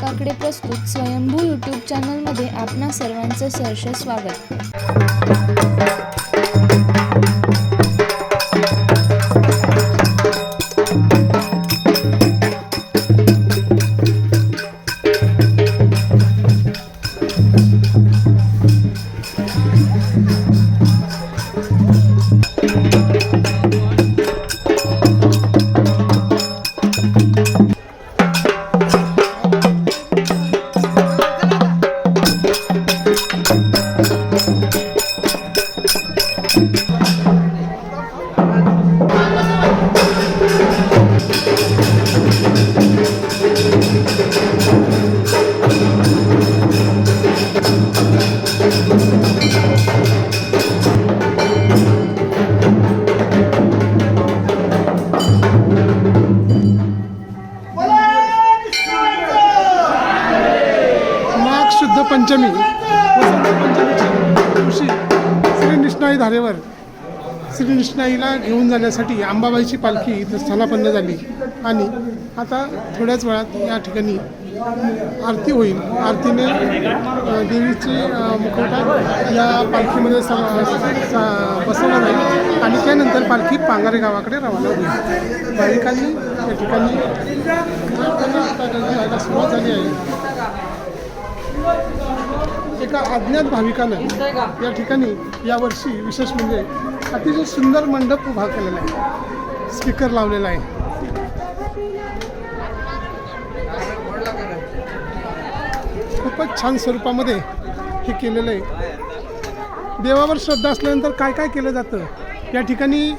काकडे प्रस्तुत स्वयंभू यूट्यूब चॅनलमध्ये आपणा सर्वांचं सहर्ष स्वागत। शुद्ध पंचमी वसंत पंचमीच्या दिवशी श्री निष्णाई धारेवर श्री निष्णाईला घेऊन जाण्यासाठी अंबाबाईची पालखी इथं स्थानापन्न झाली आणि आता थोड्याच वेळात या ठिकाणी आरती होईल। आरतीने देवीची मुखवटा या पालखीमध्ये बसवला जाईल आणि त्यानंतर पालखी पांगारे गावाकडे रवाना होईल। भाविकांनी या ठिकाणी व्हायला सुरुवात झाली आहे। एका अज्ञात भाविकानं या ठिकाणी यावर्षी विशेष म्हणजे अतिशय सुंदर मंडप उभा केलेला आहे, स्पीकर लावलेला आहे। खूपच छान स्वरूपामध्ये हे केलेलं आहे। देवावर श्रद्धा असल्यानंतर काय काय केलं जातं या ठिकाणी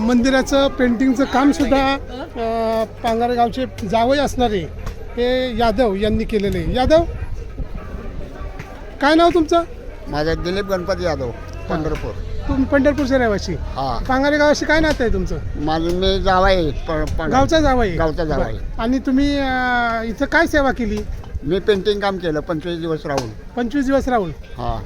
मंदिराचं पेंटिंगचं कामसुद्धा पांगारे गावचे जावई असणारे हे यादव यांनी केलेलं आहे। यादव, काय नाव तुमचं? माझं दिलीप गणपती यादव, पंढरपूर। तुम्ही पंढरपूरचे रहिवासी? हा। पांगारे गावाशी काय नातं आहे तुमचं? माझं मी जावाई गावचा जावाई? गावचा जावाई। आणि तुम्ही इथं काय सेवा केली? मी पेंटिंग काम केलं 25 दिवस राहून। 25 दिवस राहून? हा।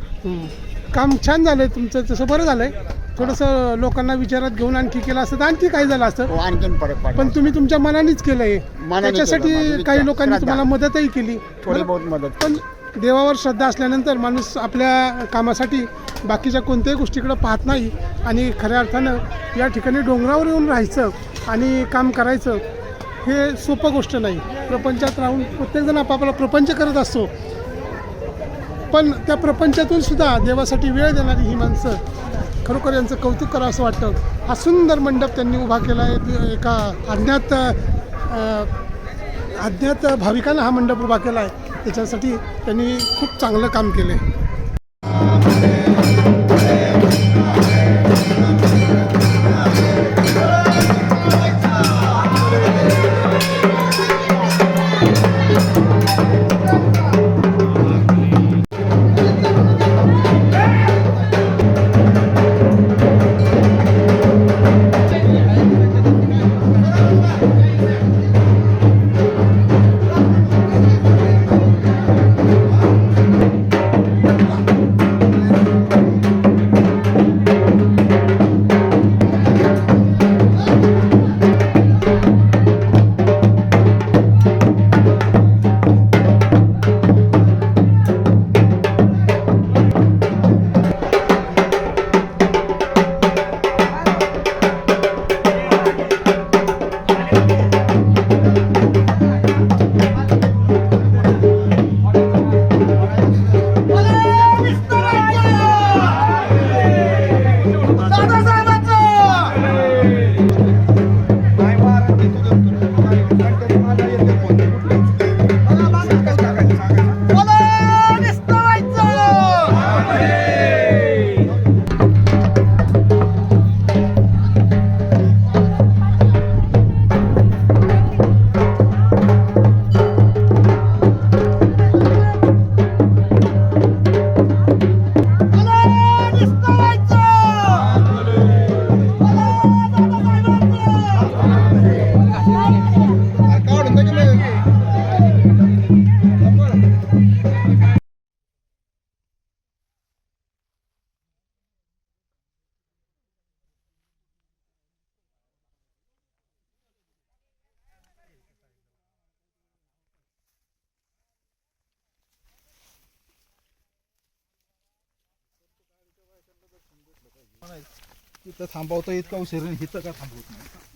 काम छान झालंय तुमचं, तसं बरं झालंय। थोडंसं लोकांना विचारात घेऊन आणखी केलं असतं तर आणखी काय झालं असतं, आणखीन फरक पडला। पण तुम्ही तुमच्या मनानेच केलंय, त्याच्यासाठी काही लोकांनी तुम्हाला मदतही केली, थोडी बहुत मदत। पण देवावर श्रद्धा असल्यानंतर माणूस आपल्या कामासाठी बाकीच्या कोणत्याही गोष्टीकडे पाहत नाही आणि खऱ्या अर्थानं या ठिकाणी डोंगरावर येऊन राहायचं आणि काम करायचं हे सोपं गोष्ट नाही। प्रपंचात राहून प्रत्येकजण आपापला प्रपंच करत असतो, पण त्या प्रपंचातून सुद्धा देवासाठी वेळ देणारी ही माणसं खरोखर यांचं कौतुक करावं असं वाटतं। हा सुंदर मंडप त्यांनी उभा केला आहे। एका अज्ञात भाविकानं हा मंडप उभा केला आहे, त्याच्यासाठी त्यांनी खूप चांगलं काम केलं आहे। तिथं थांबवतो इतका उशीर इथं का थांबवत नाही